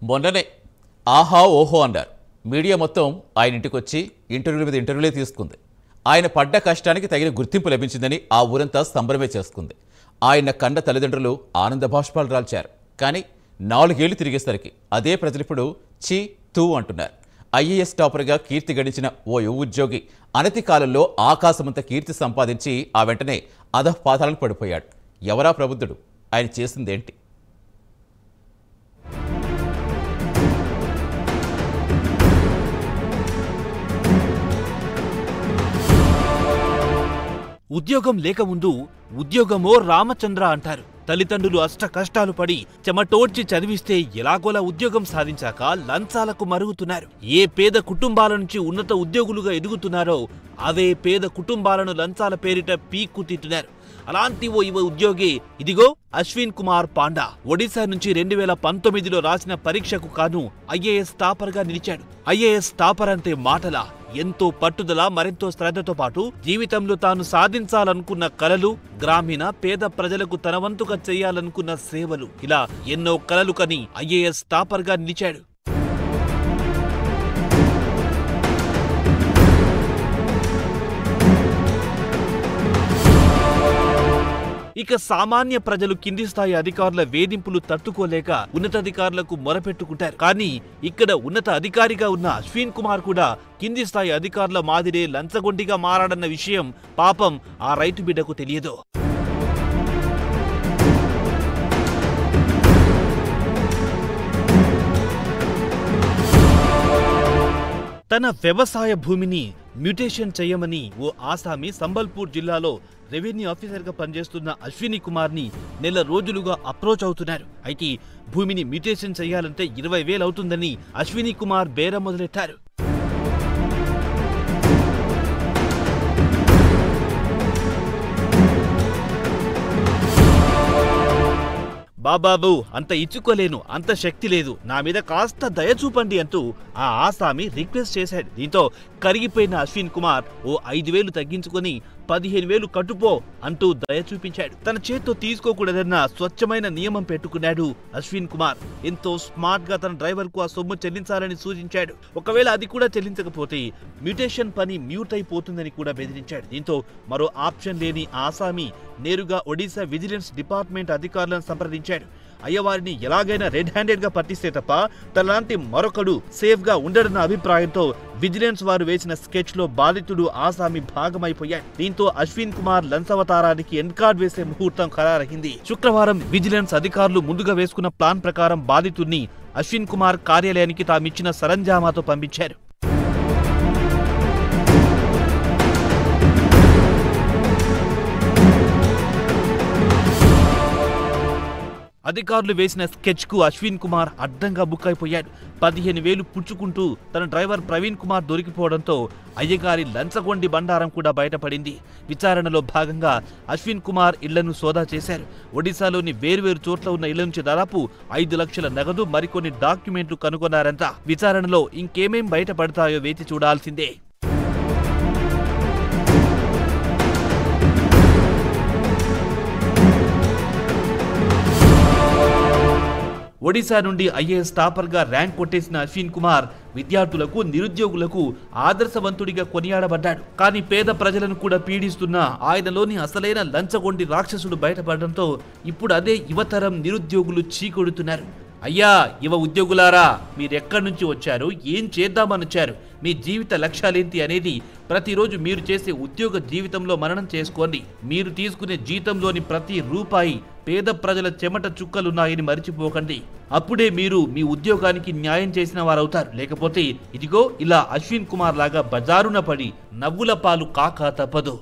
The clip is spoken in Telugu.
మొన్ననే ఆహా ఓహో అన్నారు. మీడియా మొత్తం ఆయన ఇంటికొచ్చి ఇంటర్వ్యూల మీద ఇంటర్వ్యూలే తీసుకుంది. ఆయన పడ్డ కష్టానికి తగిన గుర్తింపు లభించిందని ఆ ఊరంతా సంబరమే చేసుకుంది. ఆయన కన్న తల్లిదండ్రులు ఆనంద బాష్పాలు రాల్చారు. కానీ 4 ఏళ్లు తిరిగేసరికి అదే ప్రజలిప్పుడు చీ తూ అంటున్నారు. ఐఏఎస్ టాపర్గా కీర్తి గడించిన ఓ యువ ఉద్యోగి అనతి కాలంలో ఆకాశమంత కీర్తి సంపాదించి ఆ వెంటనే అధఃపాతాలకు పడిపోయాడు. ఎవరా ప్రబుద్ధుడు? ఆయన చేసిందేంటి? ఉద్యోగం లేకముందు ఉద్యోగమో రామచంద్ర అంటారు. తల్లిదండ్రులు అష్ట కష్టాలు పడి చెమటోడ్చి చదివిస్తే ఎలాగోలా ఉద్యోగం సాధించాక లంచాలకు మరుగుతున్నారు. ఏ పేద కుటుంబాల నుంచి ఉన్నత ఉద్యోగులుగా ఎదుగుతున్నారో అవే పేద కుటుంబాలను లంచాల పేరిట పీక్కు తిట్టున్నారు. అలాంటి ఓ యువ ఉద్యోగి ఇదిగో అశ్విన్ కుమార్ పాండా. ఒడిశా నుంచి 2019లో రాసిన పరీక్షకు కాను ఐఏఎస్ టాపర్ గా నిలిచాడు. ఐఏఎస్ టాపర్ అంటే మాటలా? ఎంతో పట్టుదల, మరెంతో శ్రద్ధతో పాటు జీవితంలో తాను సాధించాలనుకున్న కలలు, గ్రామీణ పేద ప్రజలకు తన వంతుగా చేయాలనుకున్న సేవలు, ఇలా ఎన్నో కలలు కని ఐఏఎస్ టాపర్ గా నిలిచాడు. ఇక సామాన్య ప్రజలు కింది స్థాయి అధికారుల వేధింపులు తట్టుకోలేక ఉన్నతాధికారులకు మొరపెట్టుకుంటారు. కానీ ఇక్కడ ఉన్నత అధికారిగా ఉన్న అశ్విన్ కుమార్ కూడా కింది స్థాయి అధికారుల మాదిరే లంచగొండిగా మారాడన్న విషయం పాపం ఆ రైతు బిడ్డకు తెలియదు. తన వ్యవసాయ భూమిని మ్యూటేషన్ చేయమని ఓ ఆసామి సంబల్పూర్ జిల్లాలో రెవెన్యూ ఆఫీసర్గా పనిచేస్తున్న అశ్విని కుమార్ని నెల రోజులుగా అప్రోచ్ అవుతున్నారు. అయితే భూమిని మ్యూటేషన్ చేయాలంటే 20,000 అవుతుందని అశ్విని కుమార్ బేరం మొదలెట్టారు. బాబాబు, అంత ఇచ్చుకోలేను, అంత శక్తి లేదు, నా మీద కాస్త దయ చూపండి అంటూ ఆ ఆసామి రిక్వెస్ట్ చేశాడు. దీంతో కరిగిపోయిన అశ్విన్ కుమార్ ఓ 5,000 తగ్గించుకొని 15,000 కట్టుపో అంటూ దయ చూపించాడు. తన చేత్తో తీసుకోకూడదన్న స్వచ్ఛమైన నియమం పెట్టుకున్నాడు అశ్విన్ కుమార్. ఎంతో స్మార్ట్ గా తన డ్రైవర్ కు ఆ సొమ్ము చెల్లించాలని సూచించాడు. ఒకవేళ అది కూడా చెల్లించకపోతే మ్యూటేషన్ పని మ్యూట్ అయిపోతుందని కూడా బెదిరించాడు. దీంతో మరో ఆప్షన్ లేని ఆసామి నేరుగా ఒడిశా విజిలెన్స్ డిపార్ట్మెంట్ అధికారులను సంప్రదించాడు. అయ్యవారిని ఎలాగైనా రెడ్ హ్యాండెడ్ గా పట్టిస్తే తప్ప తనలాంటి మరొకడు సేఫ్ గా ఉండడన్న అభిప్రాయంతో విజిలెన్స్ వారు వేసిన స్కెచ్ లో బాధితుడు ఆసామి భాగమైపోయాడు. దీంతో అశ్విన్ కుమార్ లంచవతారానికి ఎండ్ కార్డ్ వేసే ముహూర్తం ఖరారైంది. శుక్రవారం విజిలెన్స్ అధికారులు ముందుగా వేసుకున్న ప్లాన్ ప్రకారం బాధితుడిని అశ్విన్ కుమార్ కార్యాలయానికి తామిచ్చిన సరంజామాతో పంపించారు. అధికారులు వేసిన స్కెచ్ కు అశ్విన్ కుమార్ అడ్డంగా బుక్ అయిపోయాడు. 15,000 పుచ్చుకుంటూ తన డ్రైవర్ ప్రవీణ్ కుమార్ దొరికిపోవడంతో అయ్యగారి లంచగొండి బండారం కూడా బయటపడింది. విచారణలో భాగంగా అశ్విన్ కుమార్ ఇళ్లను సోదా చేశారు. ఒడిశాలోని వేర్వేరు చోట్ల ఉన్న ఇళ్ల నుంచి దాదాపు 5 లక్షల నగదు, మరికొన్ని డాక్యుమెంట్లు కనుగొన్నారంట. విచారణలో ఇంకేమేం బయటపడతాయో వేచి చూడాల్సిందే. ఒడిశా నుండి ఐఏఎస్ టాపర్ గా ర్యాంక్ కొట్టేసిన అశ్విన్ కుమార్ విద్యార్థులకు, నిరుద్యోగులకు ఆదర్శవంతుడిగా కొనియాడబడ్డాడు. కానీ పేద ప్రజలను కూడా పీడిస్తున్న ఆయనలోని అసలైన లంచగొండి రాక్షసుడు బయటపడడంతో ఇప్పుడు అదే యువతరం నిరుద్యోగులు చీకొడుతున్నారు. అయ్యా యువ ఉద్యోగులారా, మీరెక్కడి నుంచి వచ్చారు, ఏం చేద్దామని వచ్చారు, మీ జీవిత లక్ష్యాలేంటి అనేది ప్రతిరోజు మీరు చేసే ఉద్యోగ జీవితంలో మననం చేసుకోండి. మీరు తీసుకునే జీతంలోని ప్రతి రూపాయి పేద ప్రజల చెమట చుక్కలున్నాయని మరిచిపోకండి. అప్పుడే మీరు మీ ఉద్యోగానికి న్యాయం చేసిన వారవుతారు. లేకపోతే ఇదిగో ఇలా అశ్విన్ కుమార్ లాగా బజారున పడి నవ్వుల పాలు కాక తప్పదు.